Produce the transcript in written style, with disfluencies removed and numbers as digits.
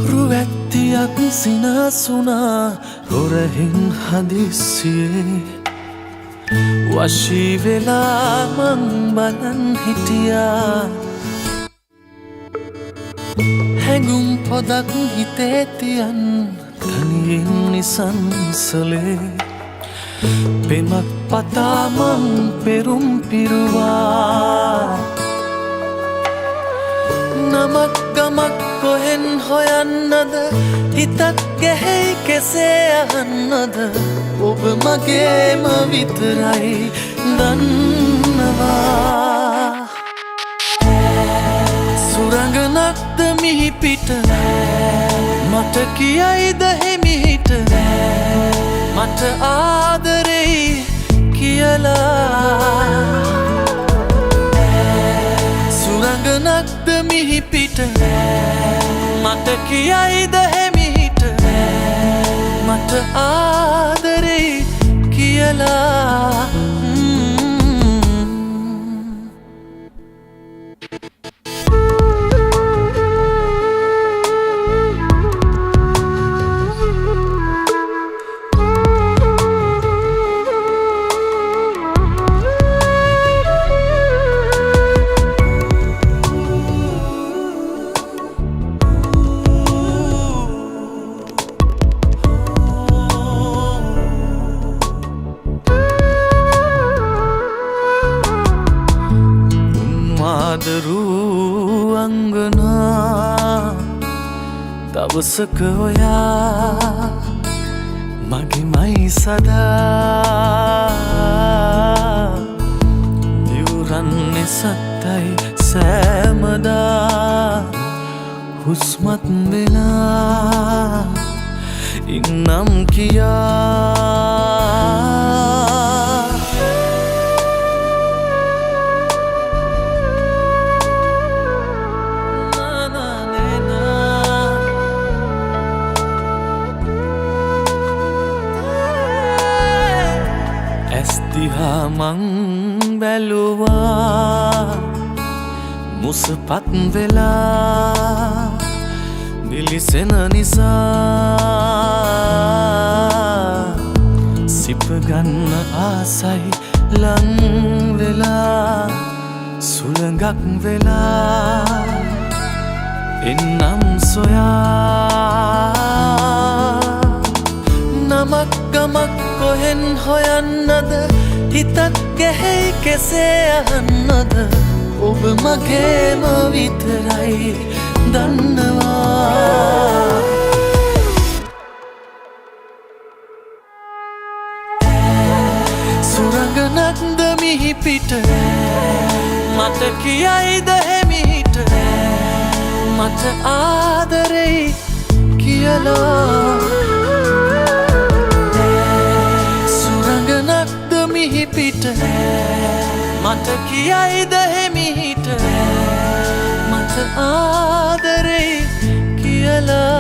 රුවැත්තියක් සිනසුනා රොරහින් හදිස්සියේ වශී වෙලා මං බලන් හිටියා හැඟුම් පොදක් හිතේ තියන් තනියෙන් නිසංසලේ පෙමක් පතා මං පෙරුම් පිරුවා නමක් ගමක් කොහෙන් හොයන්නද හිතත් ගැහෙයි කෙසේ අහන්නද ඔබ මගේම විතරයි දන්නවා සුරංගනක්ද මිහිපිට මට කියයිද හිමිහිට මට ආදරෙයි කියලා සුරංගනක්ද මිහිපිට මට කියයිද හිමිහිට මට ආදරෙයි කියලා ආදරූ අංගනා දවසක ඔයා මගේමයි සදා දිවුරන්නේ සත්තයි සෑමදා හුස්මත් වෙලා ඉන්නම් කියා දිහා මං බැලුවා මුසපත් වෙලා දිලිසෙන නිසා සිප ගන්න ආසයි ලං වෙලා සුළඟක් වෙලා එන්නම් සොයා නමක් ගමක් කොහෙන් හොයන්නද හිතත් ගැහෙයි කෙසේ අහන්නද ඔබ මගේම විතරයි දන්නවා සුරංගනක්ද මිහිපිට මට කියයිද හිමිහිට මට ආදරෙයි කියලා මිහිපිට මට කියයිද හිමිහිට මට ආදරෙයි කියලා